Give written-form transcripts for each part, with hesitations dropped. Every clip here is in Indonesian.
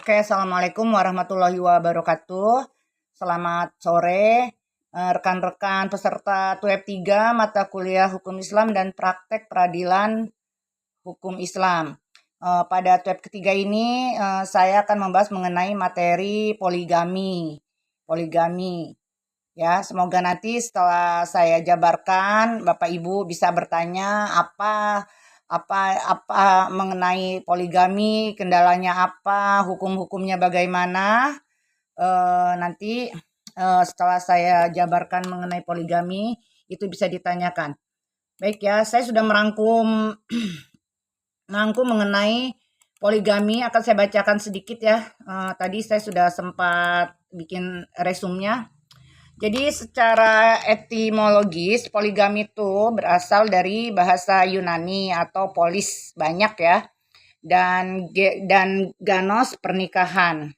Oke, Assalamualaikum warahmatullahi wabarakatuh. Selamat sore, rekan-rekan peserta TUEP 3 mata kuliah Hukum Islam dan Praktek Peradilan Hukum Islam. Pada TUEP ketiga ini, saya akan membahas mengenai materi poligami. Ya, semoga nanti setelah saya jabarkan, Bapak Ibu bisa bertanya apa mengenai poligami, kendalanya apa, hukum-hukumnya bagaimana. Nanti setelah saya jabarkan mengenai poligami, itu bisa ditanyakan. Baik ya, saya sudah merangkum mengenai poligami, akan saya bacakan sedikit ya. Tadi saya sudah sempat bikin resumnya. Jadi secara etimologis poligami itu berasal dari bahasa Yunani atau polis, banyak ya, dan ganos, pernikahan.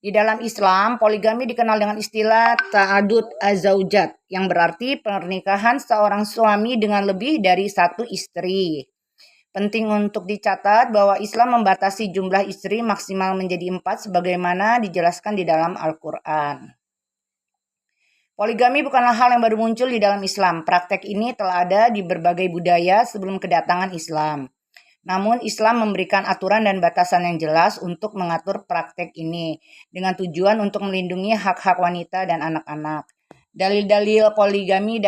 Di dalam Islam, poligami dikenal dengan istilah ta'adud az-zaujat yang berarti pernikahan seorang suami dengan lebih dari satu istri. Penting untuk dicatat bahwa Islam membatasi jumlah istri maksimal menjadi 4 sebagaimana dijelaskan di dalam Al-Quran. Poligami bukanlah hal yang baru muncul di dalam Islam. Praktek ini telah ada di berbagai budaya sebelum kedatangan Islam. Namun Islam memberikan aturan dan batasan yang jelas untuk mengatur praktek ini dengan tujuan untuk melindungi hak-hak wanita dan anak-anak. Dalil-dalil poligami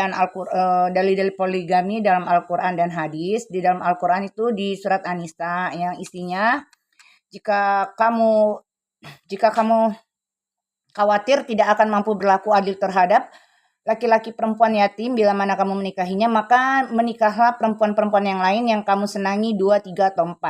dalam Al-Quran dan hadis. Di dalam Al-Quran itu di surat An-Nisa yang isinya jika kamu khawatir tidak akan mampu berlaku adil terhadap laki-laki perempuan yatim bila mana kamu menikahinya, maka menikahlah perempuan-perempuan yang lain yang kamu senangi 2, 3, atau 4.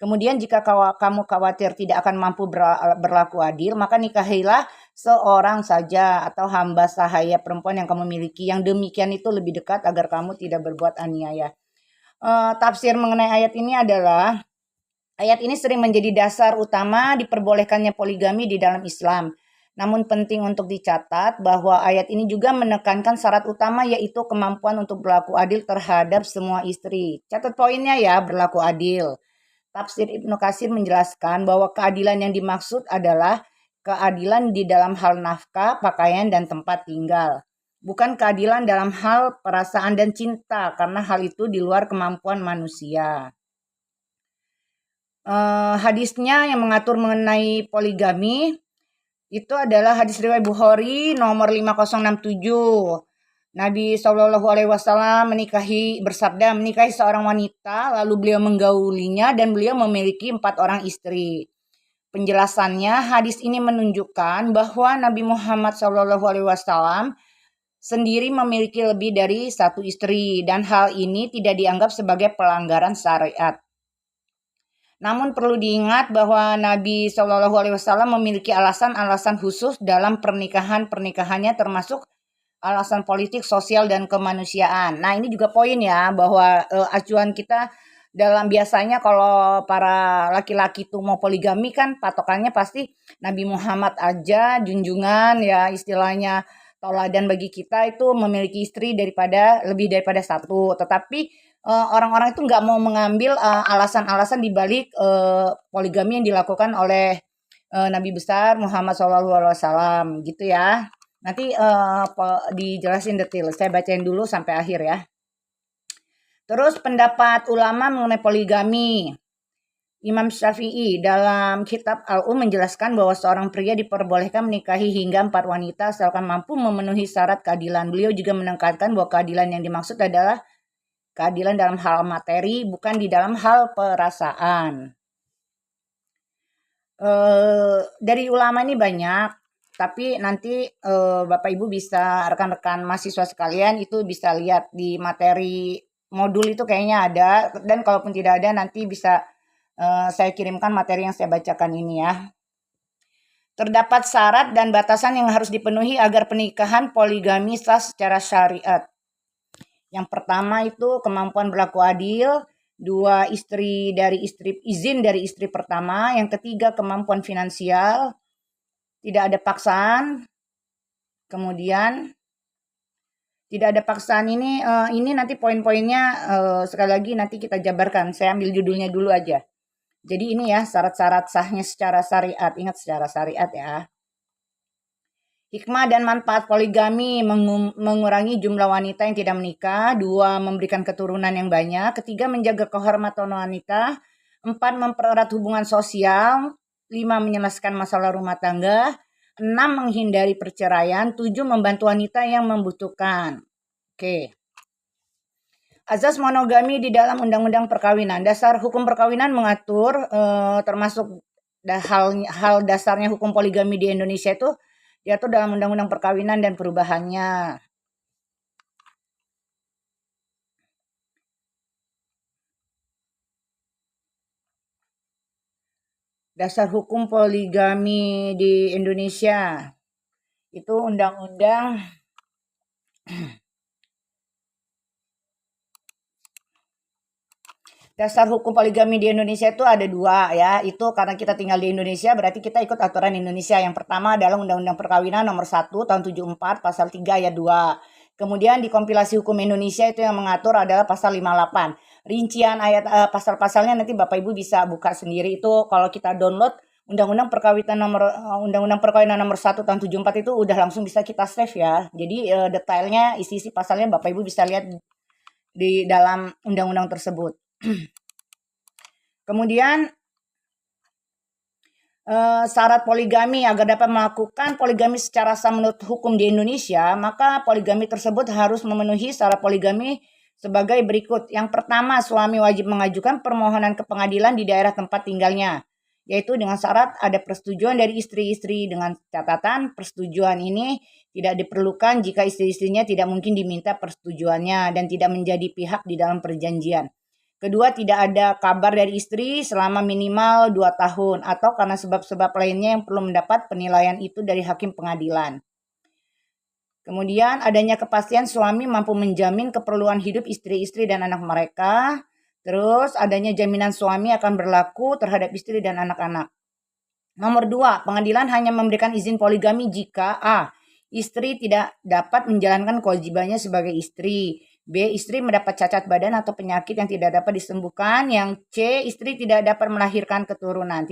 Kemudian jika kamu khawatir tidak akan mampu berlaku adil, maka nikahilah seorang saja atau hamba sahaya perempuan yang kamu miliki. Yang demikian itu lebih dekat agar kamu tidak berbuat aniaya. Tafsir mengenai ayat ini adalah, ayat ini sering menjadi dasar utama diperbolehkannya poligami di dalam Islam. Namun penting untuk dicatat bahwa ayat ini juga menekankan syarat utama yaitu kemampuan untuk berlaku adil terhadap semua istri. Catat poinnya ya, berlaku adil. Tafsir Ibnu Katsir menjelaskan bahwa keadilan yang dimaksud adalah keadilan di dalam hal nafkah, pakaian, dan tempat tinggal. Bukan keadilan dalam hal perasaan dan cinta, karena hal itu di luar kemampuan manusia. Hadisnya yang mengatur mengenai poligami itu adalah hadis riwayat Bukhari nomor 5067. Nabi SAW bersabda menikahi seorang wanita, lalu beliau menggaulinya dan beliau memiliki 4 orang istri. Penjelasannya, hadis ini menunjukkan bahwa Nabi Muhammad SAW sendiri memiliki lebih dari 1 istri dan hal ini tidak dianggap sebagai pelanggaran syariat. Namun perlu diingat bahwa Nabi SAW memiliki alasan-alasan khusus dalam pernikahannya termasuk alasan politik, sosial, dan kemanusiaan. Nah ini juga poin ya bahwa acuan kita dalam biasanya kalau para laki-laki itu mau poligami kan patokannya pasti Nabi Muhammad aja, junjungan ya istilahnya tauladan bagi kita itu memiliki istri lebih daripada 1. Tetapi orang-orang itu nggak mau mengambil alasan-alasan di balik poligami yang dilakukan oleh Nabi besar Muhammad SAW gitu ya. Nanti dijelasin detail. Saya bacain dulu sampai akhir ya. Terus pendapat ulama mengenai poligami. Imam Syafi'i dalam kitab Al-Um menjelaskan bahwa seorang pria diperbolehkan menikahi hingga 4 wanita asalkan mampu memenuhi syarat keadilan. Beliau juga menekankan bahwa keadilan yang dimaksud adalah keadilan dalam hal materi, bukan di dalam hal perasaan. Dari ulama ini banyak, tapi nanti Bapak Ibu bisa, rekan-rekan mahasiswa sekalian itu bisa lihat di materi modul itu kayaknya ada, dan kalaupun tidak ada nanti bisa saya kirimkan materi yang saya bacakan ini ya. Terdapat syarat dan batasan yang harus dipenuhi agar pernikahan poligami sah secara syariat. Yang pertama itu kemampuan berlaku adil, 2 izin dari istri pertama, yang ketiga kemampuan finansial, tidak ada paksaan. Kemudian tidak ada paksaan ini nanti poin-poinnya sekali lagi nanti kita jabarkan. Saya ambil judulnya dulu aja. Jadi ini ya syarat-syarat sahnya secara syariat. Ingat secara syariat ya. Hikmah dan manfaat poligami: mengurangi jumlah wanita yang tidak menikah. 2, memberikan keturunan yang banyak. 3, menjaga kehormatan wanita. 4, mempererat hubungan sosial. 5, menyelesaikan masalah rumah tangga. 6, menghindari perceraian. 7, membantu wanita yang membutuhkan. Oke. Azas monogami di dalam Undang-Undang Perkawinan. Dasar hukum perkawinan mengatur termasuk hal dasarnya hukum poligami di Indonesia itu diatur dalam Undang-Undang Perkawinan dan perubahannya. Dasar hukum poligami di Indonesia itu Undang-Undang Dasar hukum poligami di Indonesia itu ada 2 ya. Itu karena kita tinggal di Indonesia berarti kita ikut aturan Indonesia. Yang pertama adalah Undang-Undang Perkawinan nomor 1 tahun 74 pasal 3 ayat 2. Kemudian di kompilasi hukum Indonesia itu yang mengatur adalah pasal 58. Rincian ayat pasal-pasalnya nanti Bapak Ibu bisa buka sendiri. Itu kalau kita download Undang-Undang Perkawinan nomor 1 tahun 74 itu udah langsung bisa kita save ya. Jadi detailnya isi-isi pasalnya Bapak Ibu bisa lihat di dalam undang-undang tersebut. Kemudian syarat poligami: agar dapat melakukan poligami secara sah menurut hukum di Indonesia, maka poligami tersebut harus memenuhi syarat poligami sebagai berikut. Yang pertama, suami wajib mengajukan permohonan ke pengadilan di daerah tempat tinggalnya, yaitu dengan syarat ada persetujuan dari istri-istri, dengan catatan persetujuan ini tidak diperlukan jika istri-istrinya tidak mungkin diminta persetujuannya dan tidak menjadi pihak di dalam perjanjian. Kedua, tidak ada kabar dari istri selama minimal 2 tahun atau karena sebab-sebab lainnya yang perlu mendapat penilaian itu dari hakim pengadilan. Kemudian adanya kepastian suami mampu menjamin keperluan hidup istri-istri dan anak mereka. Terus adanya jaminan suami akan berlaku terhadap istri dan anak-anak. Nomor 2, pengadilan hanya memberikan izin poligami jika A, istri tidak dapat menjalankan kewajibannya sebagai istri. B, istri mendapat cacat badan atau penyakit yang tidak dapat disembuhkan. Yang C, istri tidak dapat melahirkan keturunan.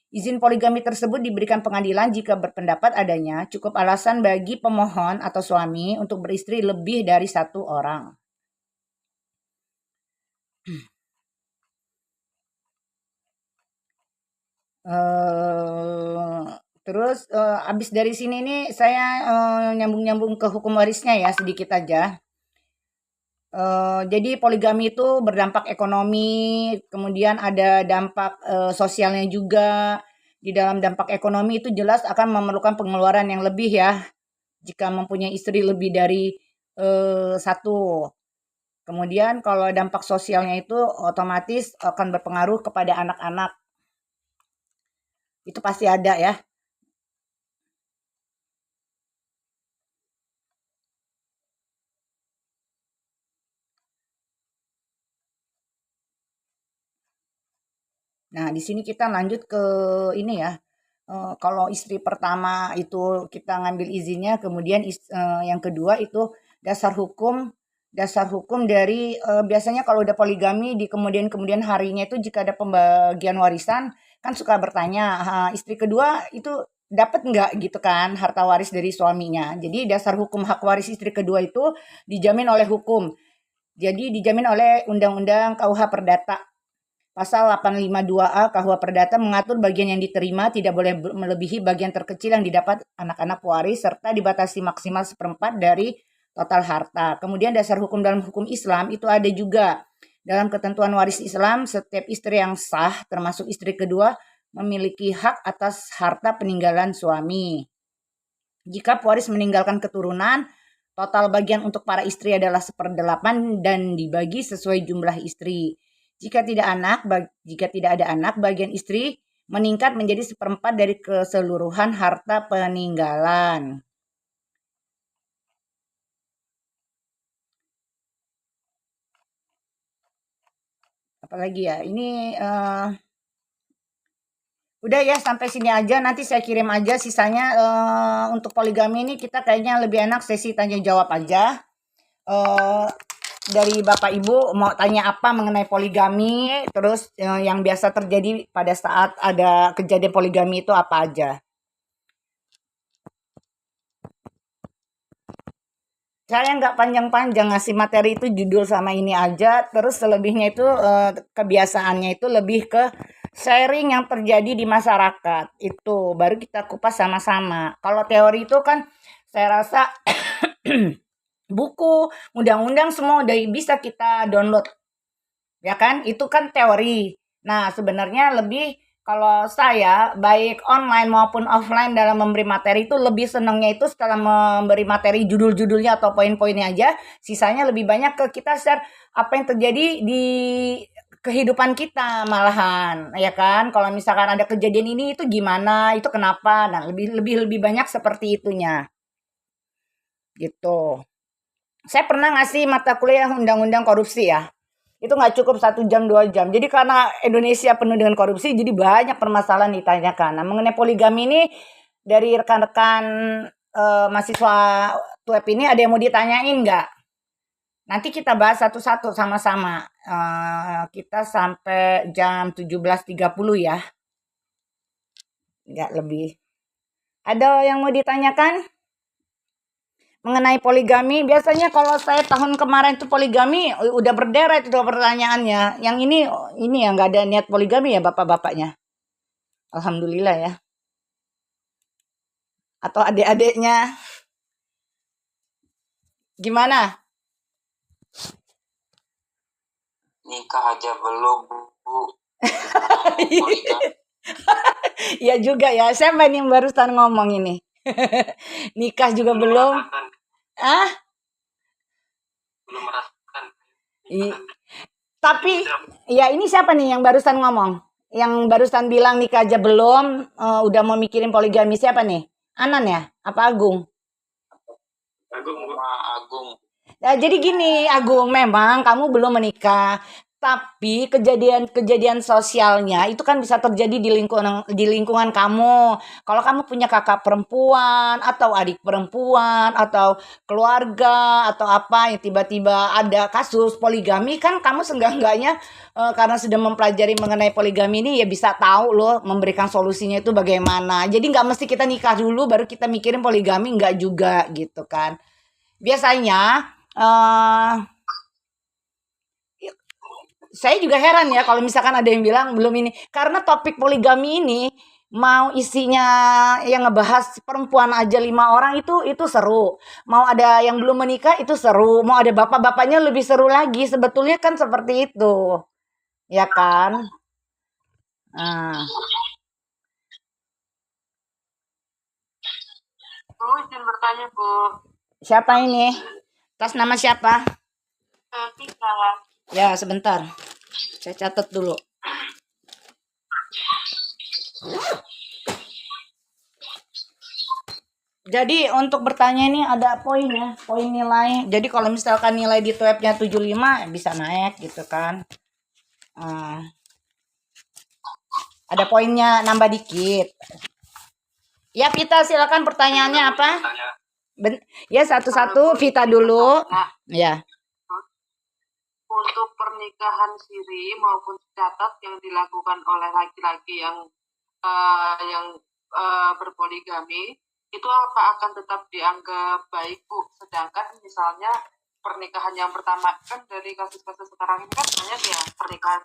Izin poligami tersebut diberikan pengadilan jika berpendapat adanya cukup alasan bagi pemohon atau suami untuk beristri lebih dari 1 orang. Terus abis dari sini nih saya nyambung-nyambung ke hukum warisnya ya sedikit aja. Jadi poligami itu berdampak ekonomi, kemudian ada dampak sosialnya juga. Di dalam dampak ekonomi itu jelas akan memerlukan pengeluaran yang lebih ya jika mempunyai istri lebih dari 1. Kemudian kalau dampak sosialnya itu otomatis akan berpengaruh kepada anak-anak. Itu pasti ada ya. Nah, di sini kita lanjut ke ini ya. Kalau istri pertama itu kita ngambil izinnya, kemudian yang kedua itu dasar hukum dari biasanya kalau udah poligami di kemudian harinya itu jika ada pembagian warisan kan suka bertanya, istri kedua itu dapat nggak gitu kan harta waris dari suaminya. Jadi dasar hukum hak waris istri kedua itu dijamin oleh hukum. Jadi dijamin oleh Undang-Undang KUH Perdata. Pasal 852A KUH Perdata mengatur bagian yang diterima tidak boleh melebihi bagian terkecil yang didapat anak-anak waris serta dibatasi maksimal 1/4 dari total harta. Kemudian dasar hukum dalam hukum Islam itu ada juga. Dalam ketentuan waris Islam, setiap istri yang sah termasuk istri kedua memiliki hak atas harta peninggalan suami. Jika pewaris meninggalkan keturunan, total bagian untuk para istri adalah 1/8 dan dibagi sesuai jumlah istri. Jika tidak ada anak, bagian istri meningkat menjadi 1/4 dari keseluruhan harta peninggalan. Apalagi ya, ini udah ya sampai sini aja. Nanti saya kirim aja sisanya. Untuk poligami ini kita kayaknya lebih enak sesi tanya jawab aja. dari Bapak Ibu mau tanya apa mengenai poligami, terus yang biasa terjadi pada saat ada kejadian poligami itu apa aja. Saya nggak panjang-panjang ngasih materi itu judul sama ini aja, terus selebihnya itu kebiasaannya itu lebih ke sharing yang terjadi di masyarakat. Itu baru kita kupas sama-sama. Kalau teori itu kan saya rasa buku, undang-undang semua udah bisa kita download. Ya kan? Itu kan teori. Nah, sebenarnya lebih kalau saya baik online maupun offline dalam memberi materi itu lebih senangnya itu setelah memberi materi judul-judulnya atau poin-poinnya aja, sisanya lebih banyak ke kita share apa yang terjadi di kehidupan kita malahan, ya kan? Kalau misalkan ada kejadian ini itu gimana, itu kenapa, nah lebih lebih lebih banyak seperti itunya, gitu. Saya pernah ngasih mata kuliah undang-undang korupsi ya. Itu nggak cukup 1 jam 2 jam. Jadi karena Indonesia penuh dengan korupsi, jadi banyak permasalahan ditanyakan. Nah, mengenai poligami ini dari rekan-rekan mahasiswa TUEP ini ada yang mau ditanyain nggak? Nanti kita bahas satu-satu sama-sama. Kita sampai jam 17.30 ya, nggak lebih. Ada yang mau ditanyakan? Mengenai poligami, biasanya kalau saya tahun kemarin itu poligami udah berderet itu pertanyaannya. Yang ini ya nggak ada niat poligami ya bapak-bapaknya. Alhamdulillah ya. Atau adik-adiknya gimana? Nikah aja belum, Bu. Iya juga ya. Siapa ini yang barusan ngomong ini? Nikah juga belum. Ah? Belum merasakan. Tapi ya ini siapa nih yang barusan ngomong? Yang barusan bilang nikah aja belum, udah mau mikirin poligami, siapa nih? Anan ya? Apa Agung? Agung. Nah, jadi gini, Agung, memang kamu belum menikah, tapi kejadian-kejadian sosialnya itu kan bisa terjadi di lingkungan kamu. Kalau kamu punya kakak perempuan atau adik perempuan atau keluarga atau apa yang tiba-tiba ada kasus poligami, kan kamu seenggak-enggaknya karena sudah mempelajari mengenai poligami ini ya bisa tahu loh memberikan solusinya itu bagaimana. Jadi nggak mesti kita nikah dulu baru kita mikirin poligami, nggak juga gitu kan. Biasanya saya juga heran ya kalau misalkan ada yang bilang belum ini karena topik poligami ini mau isinya yang ngebahas perempuan aja 5 orang itu seru, mau ada yang belum menikah itu seru, mau ada bapak-bapaknya lebih seru lagi, sebetulnya kan seperti itu ya kan. Nah, Bu, izin bertanya, Bu. siapa ini atas nama siapa? Tika. Ya sebentar saya catat dulu. Jadi untuk bertanya ini ada poinnya, poin nilai. Jadi kalau misalkan nilai di TUEP-nya 75 bisa naik gitu kan. Ada poinnya nambah dikit. Ya Vita silakan pertanyaannya apa? Ya satu-satu Vita dulu. Ya. Untuk pernikahan siri maupun catat yang dilakukan oleh laki-laki yang berpoligami itu apa akan tetap dianggap baik, Bu? Sedangkan misalnya pernikahan yang pertama kan dari kasus-kasus sekarang ini kan banyak ya pernikahan